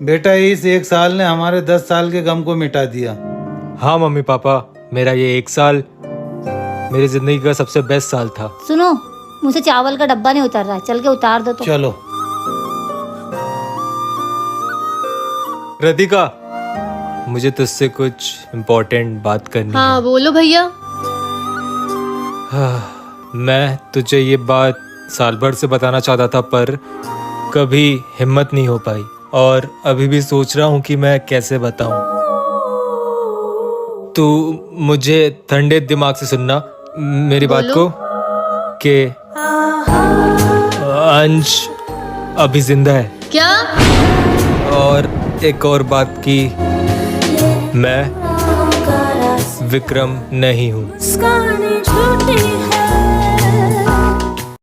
बेटा इस एक साल ने हमारे 10 साल के गम को मिटा दिया। हाँ मम्मी पापा, मेरा ये एक साल मेरी जिंदगी का सबसे बेस्ट साल था। सुनो, मुझसे चावल का डब्बा नहीं उतर रहा है, चल के उतार दो तो। चलो। राधिका, मुझे तुझसे कुछ इम्पोर्टेंट बात करनी हाँ बोलो भैया। है। मैं तुझे ये बात साल भर से बताना चाहता था पर कभी हिम्मत नहीं हो पाई और अभी भी सोच रहा हूँ कि मैं कैसे बताऊं। तू मुझे ठंडे दिमाग से सुनना मेरी बात को कि अंश अभी जिंदा है। क्या? और एक और बात की मैं विक्रम नहीं हूँ।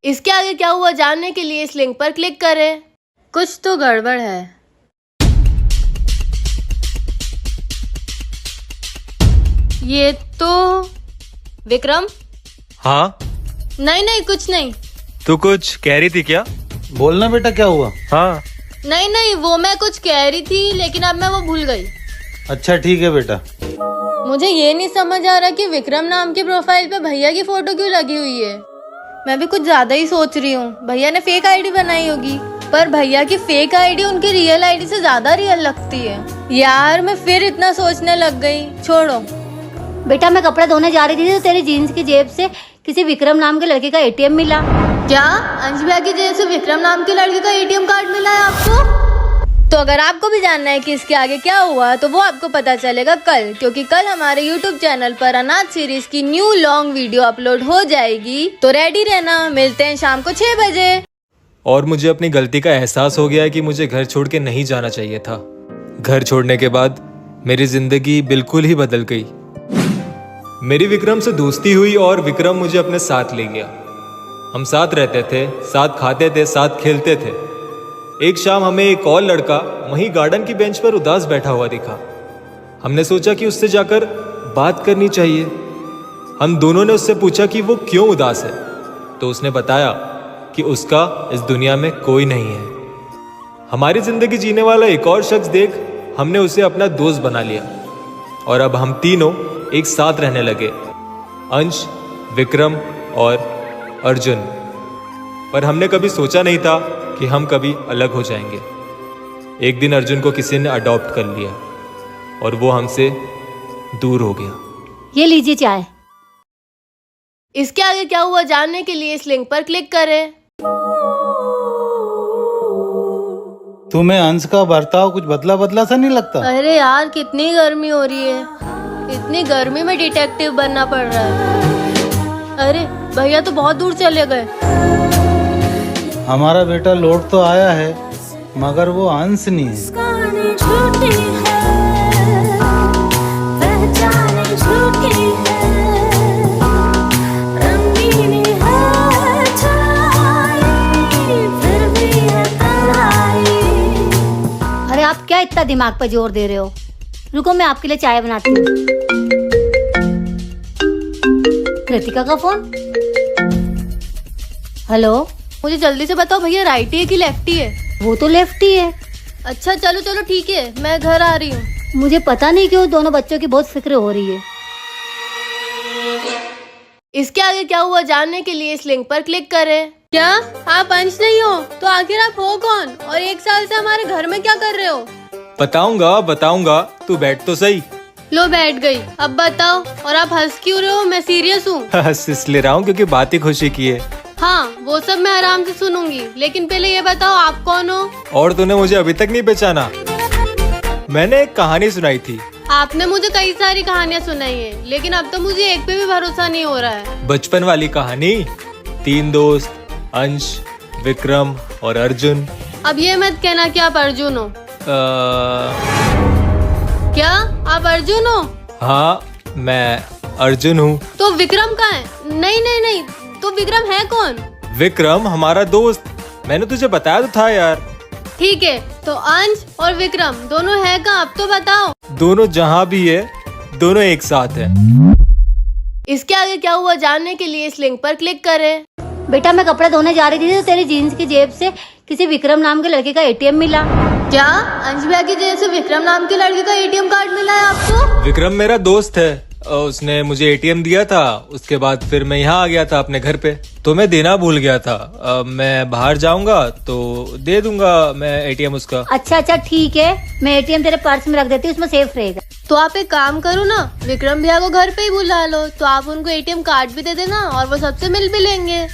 इसके आगे क्या हुआ जानने के लिए इस लिंक पर क्लिक करें। कुछ तो गड़बड़ है। ये तो विक्रम। हाँ नहीं नहीं कुछ नहीं। तू कुछ कह रही थी क्या? बोलना बेटा, क्या हुआ? हाँ नहीं नहीं वो मैं कुछ कह रही थी लेकिन अब मैं वो भूल गई। अच्छा ठीक है बेटा। मुझे ये नहीं समझ आ रहा कि विक्रम नाम की प्रोफाइल पे भैया की फोटो क्यों लगी हुई है। मैं भी कुछ ज्यादा ही सोच रही हूँ। भैया ने फेक आईडी बनाई होगी, पर भैया की फेक आईडी उनकी रियल आईडी से ज्यादा रियल लगती है। यार मैं फिर इतना सोचने लग गई। छोड़ो। बेटा मैं कपड़े धोने जा रही थी तो तेरी जीन्स की जेब से किसी विक्रम नाम के लड़के का एटीएम मिला। क्या अंश भैया की जेब से विक्रम नाम के लड़के का एटीएम कार्ड मिला है आपको? तो अगर आपको भी जानना है कि इसके आगे क्या हुआ तो वो आपको पता चलेगा कल, क्योंकि कल हमारे YouTube चैनल पर अनाथ सीरीज की न्यू लॉन्ग वीडियो अपलोड हो जाएगी। तो रेडी रहना। मिलते हैं शाम को 6 बजे। और मुझे अपनी गलती का एहसास हो गया है कि मुझे घर छोड़ के नहीं जाना चाहिए था। घर छोड़ने के बाद मेरी जिंदगी बिल्कुल ही बदल गई। मेरी विक्रम से दोस्ती हुई और विक्रम मुझे अपने साथ ले गया। हम साथ रहते थे, साथ खाते थे, साथ खेलते थे। एक शाम हमें एक और लड़का वहीं गार्डन की बेंच पर उदास बैठा हुआ दिखा। हमने सोचा कि उससे जाकर बात करनी चाहिए। हम दोनों ने उससे पूछा कि वो क्यों उदास है, तो उसने बताया कि उसका इस दुनिया में कोई नहीं है। हमारी जिंदगी जीने वाला एक और शख्स देख हमने उसे अपना दोस्त बना लिया और अब हम तीनों एक साथ रहने लगे, अंश, विक्रम और अर्जुन। पर हमने कभी सोचा नहीं था कि हम कभी अलग हो जाएंगे। एक दिन अर्जुन को किसी ने अडॉप्ट कर लिया और वो हमसे दूर हो गया। ये लीजिए चाय। इसके आगे क्या हुआ जानने के लिए इस लिंक पर क्लिक करें। तुम्हें अंश का बर्ताव कुछ बदला बदला सा नहीं लगता? अरे यार कितनी गर्मी हो रही है। इतनी गर्मी में डिटेक्टिव बनना पड़ रहा है। अरे भैया तो बहुत दूर चले गए। हमारा बेटा लौट तो आया है मगर वो अंश नहीं है। अरे आप क्या इतना दिमाग पर जोर दे रहे हो? रुको मैं आपके लिए चाय बनाती हूँ। कृतिका का फोन। हेलो। मुझे जल्दी से बताओ भैया राइटी है कि लेफ्टी है? वो तो लेफ्टी है। अच्छा चलो चलो ठीक है, मैं घर आ रही हूँ। मुझे पता नहीं क्यों दोनों बच्चों की बहुत फिक्र हो रही है। इसके आगे क्या हुआ जानने के लिए इस लिंक पर क्लिक करें। क्या आप अंश नहीं हो? तो आखिर आप हो कौन और 1 साल से हमारे घर में क्या कर रहे हो? बताऊंगा बताऊंगा, तू बैठ तो सही। लो बैठ गई। अब बताओ। और आप हंस क्यों रहे हो? मैं सीरियस हूँ। हंस इसलिए रहा हूँ क्योंकि बात ही खुशी की है। हाँ वो सब मैं आराम से सुनूंगी, लेकिन पहले ये बताओ आप कौन हो? और तूने मुझे अभी तक नहीं पहचाना? मैंने एक कहानी सुनाई थी। आपने मुझे कई सारी कहानियाँ सुनाई है, लेकिन अब तो मुझे एक पे भी भरोसा नहीं हो रहा है। बचपन वाली कहानी, 3 दोस्त, अंश, विक्रम और अर्जुन। अब ये मत कहना कि आप अर्जुन हो। क्या आप अर्जुन हो? हाँ मैं अर्जुन हूँ। तो विक्रम कहाँ है? नहीं नहीं नहीं, तो विक्रम है कौन? विक्रम हमारा दोस्त, मैंने तुझे बताया तो था यार। ठीक है, तो अंश और विक्रम दोनों है कहाँ? अब तो बताओ। दोनों जहाँ भी है, दोनों एक साथ है। इसके आगे क्या हुआ जानने के लिए इस लिंक पर क्लिक करें। बेटा मैं कपड़े धोने जा रही थी तो तेरी जीन्स की जेब से किसी विक्रम नाम के लड़के का एटीएम मिला। क्या अंश भैया की जेब से विक्रम नाम के लड़के का एटीएम कार्ड मिला है आपको? विक्रम मेरा दोस्त है, उसने मुझे एटीएम दिया था। उसके बाद फिर मैं यहाँ आ गया था अपने घर पे, तो मैं देना भूल गया था। मैं बाहर जाऊंगा तो दे दूंगा मैं एटीएम उसका। अच्छा ठीक है, मैं एटीएम तेरे पर्स में रख देती हूँ, उसमें सेफ रहेगा। तो आप एक काम करो ना, विक्रम भैया को घर पे ही बुला लो, तो आप उनको एटीएम कार्ड भी दे देना और वो सबसे मिल भी लेंगे।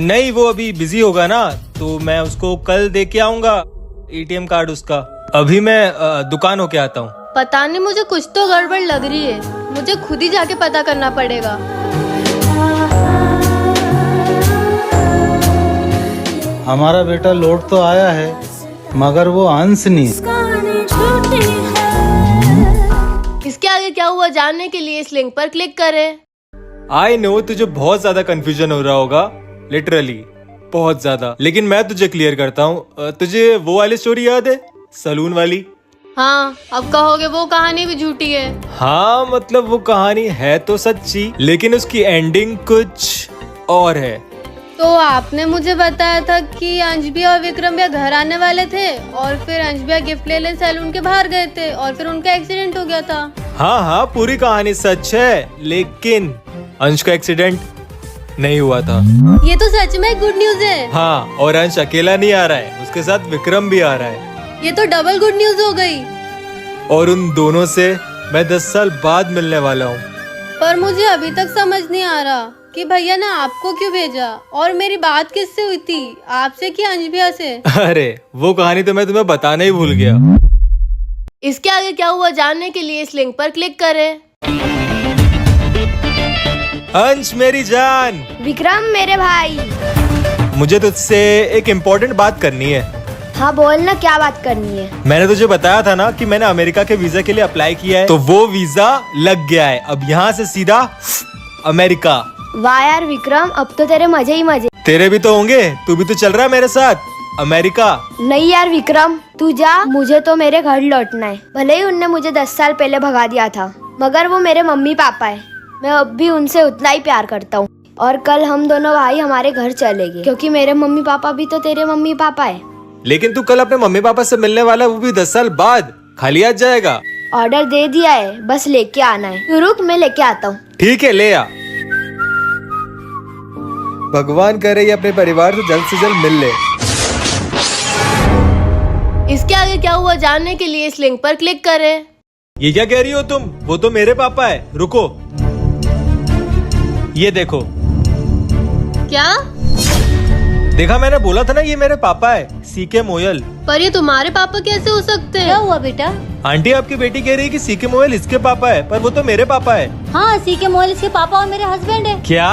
नहीं, वो अभी बिजी होगा ना, तो मैं उसको कल दे के आऊंगा एटीएम कार्ड उसका। अभी मैं दुकान होके आता हूँ। पता नहीं, मुझे कुछ तो गड़बड़ लग रही है, मुझे खुद ही जाके पता करना पड़ेगा। हमारा बेटा लौट तो आया है, मगर वो अंश नहीं है। इसके आगे क्या हुआ जानने के लिए इस लिंक पर क्लिक करें। आई नो तुझे बहुत ज्यादा कंफ्यूजन हो रहा होगा, लिटरली बहुत ज्यादा, लेकिन मैं तुझे क्लियर करता हूँ। तुझे वो वाली स्टोरी याद है, सलून वाली? हाँ, अब कहोगे वो कहानी भी झूठी है। हाँ, मतलब वो कहानी है तो सच्ची, लेकिन उसकी एंडिंग कुछ और है। तो आपने मुझे बताया था कि अंश भैया और विक्रम भैया घर आने वाले थे और फिर अंश भैया गिफ्ट लेने सैलून के बाहर गए थे और फिर उनका एक्सीडेंट हो गया था। हाँ, पूरी कहानी सच है, लेकिन अंश का एक्सीडेंट नहीं हुआ था। ये तो सच में गुड न्यूज है। हाँ, और अंश अकेला नहीं आ रहा है, उसके साथ विक्रम भी आ रहा है। ये तो डबल गुड न्यूज हो गई। और उन दोनों से मैं 10 साल बाद मिलने वाला हूँ। पर मुझे अभी तक समझ नहीं आ रहा कि भैया ने आपको क्यों भेजा और मेरी बात किससे हुई थी, आपसे कि अंश भैया से? अरे वो कहानी तो मैं तुम्हें बताना ही भूल गया। इसके आगे क्या हुआ जानने के लिए इस लिंक पर क्लिक करें। अंश मेरी जान, विक्रम मेरे भाई। मुझे तुझसे एक इम्पोर्टेंट बात करनी है। हाँ बोल ना, क्या बात करनी है? मैंने तुझे बताया था ना कि मैंने अमेरिका के वीजा के लिए अप्लाई किया है, तो वो वीजा लग गया है। अब यहाँ से सीधा अमेरिका। वाह यार विक्रम, अब तो तेरे मजे ही मजे। तेरे भी तो होंगे, तू भी तो चल रहा है मेरे साथ अमेरिका। नहीं यार विक्रम, तू जा, मुझे तो मेरे घर लौटना है। भले ही उनने मुझे 10 साल पहले भगा दिया था, मगर वो मेरे मम्मी पापा है। मैं अब भी उनसे उतना ही प्यार करता हूँ और कल हम दोनों भाई हमारे घर चलेंगे, क्योंकि मेरे मम्मी पापा भी तो तेरे मम्मी पापा है। लेकिन तू कल अपने मम्मी पापा से मिलने वाला, वो भी 10 साल बाद। खाली हाथ जाएगा? ऑर्डर दे दिया है, बस लेके आना है। तू रुक, मैं लेके आता हूँ। ठीक है, ले आ। भगवान करे ये अपने परिवार से जल्द मिल ले। इसके आगे क्या हुआ जानने के लिए इस लिंक पर क्लिक करें। ये क्या कह रही हो तुम? वो तो मेरे पापा है। रुको, ये देखो। क्या? देखा, मैंने बोला था ना ये मेरे पापा है, सीके मोयल। पर ये तुम्हारे पापा कैसे हो सकते हैं? क्या हुआ बेटा? आंटी आपकी बेटी कह रही है कि सीके मोयल इसके पापा है, पर वो तो मेरे पापा है। हाँ, सीके मोहल इसके पापा और मेरे हस्बैंड है। क्या?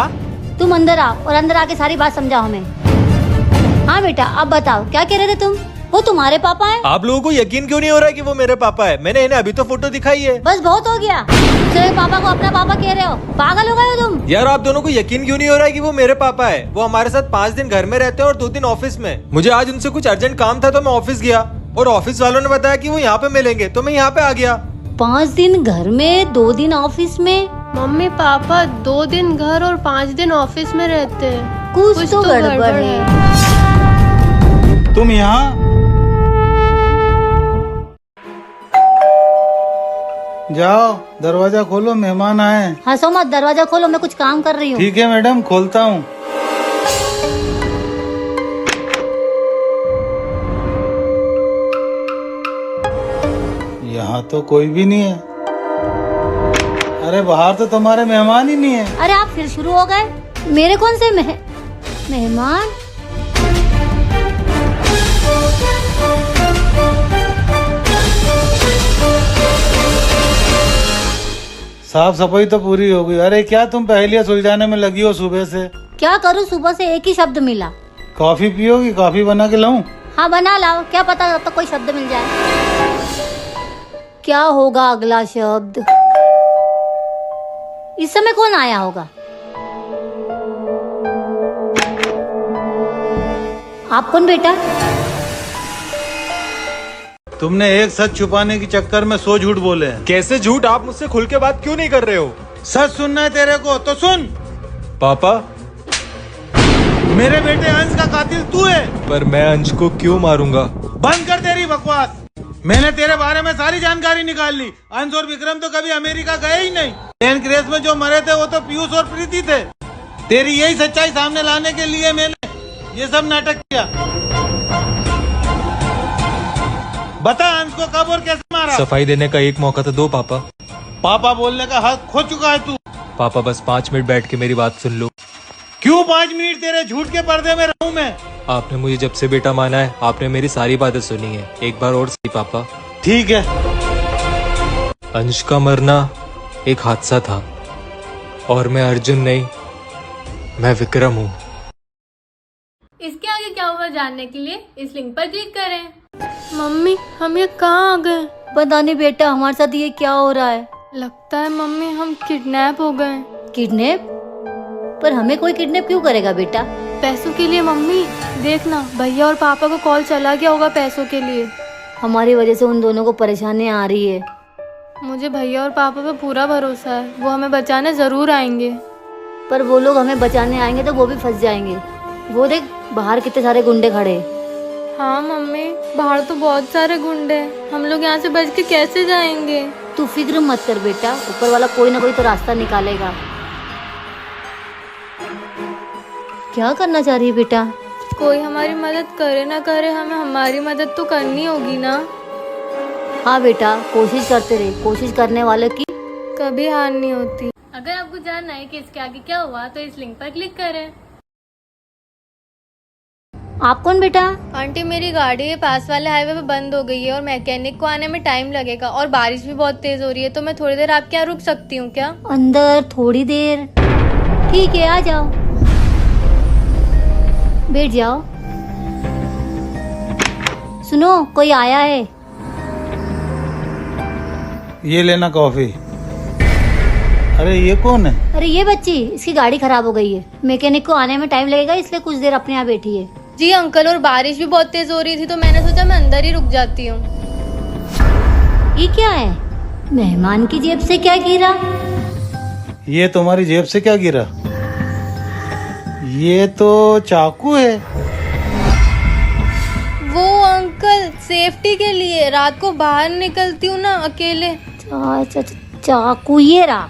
तुम अंदर आओ और अंदर आके सारी बात समझाओ हमें। हाँ बेटा, अब बताओ क्या कह रहे थे तुम? वो तुम्हारे पापा है? आप लोगों को यकीन क्यों नहीं हो रहा है कि वो मेरे पापा है? मैंने इन्हें अभी तो फोटो दिखाई है। बस बहुत हो गया, तेरे पापा को अपना पापा कह रहे हो, पागल हो गए हो तुम? यार आप दोनों को यकीन क्यों नहीं हो रहा है कि वो मेरे पापा है? वो हमारे साथ 5 दिन घर में रहते हैं और 2 दिन ऑफिस में। मुझे आज उनसे कुछ अर्जेंट काम था तो मैं ऑफिस गया और ऑफिस वालों ने बताया कि वो यहाँ पे मिलेंगे, तो मैं यहाँ पे आ गया। 5 दिन घर में, 2 दिन ऑफिस में? मम्मी पापा 2 दिन घर और 5 दिन ऑफिस में रहते हैं। कुछ तो गड़बड़ है। तुम यहाँ जाओ, दरवाजा खोलो, मेहमान आए। हंसो मत, दरवाजा खोलो, मैं कुछ काम कर रही हूँ। ठीक है मैडम, खोलता हूँ। यहाँ तो कोई भी नहीं है। अरे बाहर तो तुम्हारे मेहमान ही नहीं है। अरे आप फिर शुरू हो गए। मेरे कौन से मेहमान? साफ सफाई तो पूरी हो गई। अरे क्या तुम पहेलियां सुलझाने में लगी हो सुबह से? क्या करूँ, सुबह से एक ही शब्द मिला। कॉफी पियोगी? कॉफी बना के लाऊं? हाँ बना लाओ, क्या पता तब तक कोई शब्द मिल जाए। क्या होगा अगला शब्द? इस समय कौन आया होगा? आप कौन बेटा? तुमने एक सच छुपाने के चक्कर में 100 झूठ बोले हैं। कैसे झूठ? आप मुझसे खुल के बात क्यों नहीं कर रहे हो? सच सुनना है तेरे को तो सुन। पापा, मेरे बेटे अंश का कातिल तू है। पर मैं अंश को क्यों मारूंगा? बंद कर तेरी तेरी बकवास। मैंने तेरे बारे में सारी जानकारी निकाल ली। अंश और विक्रम तो कभी अमेरिका गए ही नहीं। प्लेन क्रैश में जो मरे थे वो तो पीयूष और प्रीति थे। तेरी यही सच्चाई सामने लाने के लिए मैंने ये सब नाटक किया। बता अंश को कब और कैसे मारा? सफाई देने का एक मौका तो दो पापा। पापा बोलने का हक खो चुका है तू। पापा बस 5 मिनट बैठ के मेरी बात सुन लो। क्यों 5 मिनट तेरे झूठ के पर्दे में रहूं मैं? आपने मुझे जब से बेटा माना है, आपने मेरी सारी बातें सुनी है। एक बार और सही पापा। ठीक है। अंश का मरना एक हादसा था और मैं अर्जुन नहीं, मैं विक्रम हूँ। इसके आगे क्या हुआ जानने के लिए इस लिंक पर क्लिक करें। मम्मी हम ये कहाँ आ गए? पता नहीं बेटा हमारे साथ ये क्या हो रहा है। लगता है मम्मी हम किडनैप हो गए। किडनैप? पर हमें कोई किडनैप क्यों करेगा बेटा? पैसों के लिए मम्मी। देखना भैया और पापा को कॉल चला गया होगा पैसों के लिए। हमारी वजह से उन दोनों को परेशानियां आ रही है। मुझे भैया और पापा पे पूरा भरोसा है, वो हमें बचाने जरूर आएंगे। पर वो लोग हमें बचाने आएंगे तो वो भी फंस जाएंगे। वो देख बाहर कितने सारे गुंडे खड़े। हाँ मम्मी बाहर तो बहुत सारे गुंडे हैं। हम लोग यहाँ से बच के कैसे जाएंगे? तू फिक्र मत कर बेटा, ऊपर वाला कोई ना कोई तो रास्ता निकालेगा। क्या करना चाह रही है बेटा? कोई हमारी मदद करे ना करे, हमें हमारी मदद तो करनी होगी ना। हाँ बेटा कोशिश करते रहे, कोशिश करने वाले की कभी हार नहीं होती। अगर आपको जानना है कि इसके आगे क्या हुआ तो इस लिंक पर क्लिक करें। आप कौन बेटा? आंटी मेरी गाड़ी पास वाले हाईवे पे बंद हो गई है और मैकेनिक को आने में टाइम लगेगा और बारिश भी बहुत तेज हो रही है, तो मैं थोड़ी देर आपके यहाँ रुक सकती हूँ क्या? अंदर थोड़ी देर? ठीक है आ जाओ, बैठ जाओ। सुनो कोई आया है। ये लेना कॉफी। अरे ये कौन है? अरे ये बच्ची, इसकी गाड़ी खराब हो गई है, मैकेनिक को आने में टाइम लगेगा इसलिए कुछ देर अपने यहाँ बैठी है। जी अंकल, और बारिश भी बहुत तेज हो रही थी तो मैंने सोचा मैं अंदर ही रुक जाती हूँ। ये क्या है? मेहमान की जेब से क्या गिरा? ये तुम्हारी जेब से क्या गिरा? ये तो चाकू है। वो अंकल सेफ्टी के लिए, रात को बाहर निकलती हूँ ना अकेले। चाकू ये रहा।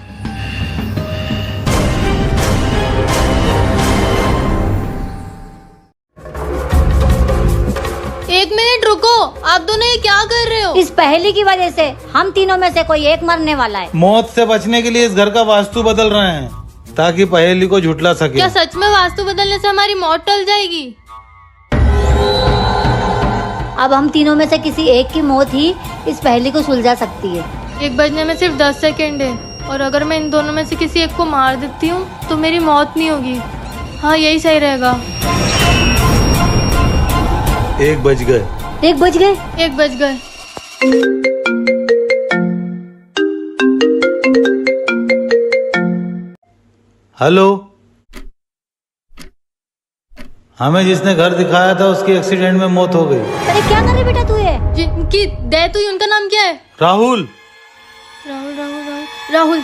एक मिनट रुको, आप दोनों ये क्या कर रहे हो? इस पहेली की वजह से हम तीनों में से कोई एक मरने वाला है। मौत से बचने के लिए इस घर का वास्तु बदल रहे हैं ताकि पहेली को झुठला सके। क्या सच में वास्तु बदलने से हमारी मौत टल जाएगी? अब हम तीनों में से किसी एक की मौत ही इस पहेली को सुलझा सकती है। 1 बजने में सिर्फ 10 सेकेंड है और अगर मैं इन दोनों में से किसी एक को मार देती हूँ तो मेरी मौत नहीं होगी। हाँ यही सही रहेगा। 1 बज गए। 1 बज गए। 1 बज गए। हेलो, हमें जिसने घर दिखाया था उसकी एक्सीडेंट में मौत हो गई। अरे क्या कर रही बेटा तू ये? जिनकी डेथ हुई उनका नाम क्या है? राहुल। राहुल राहुल राहुल राहुल।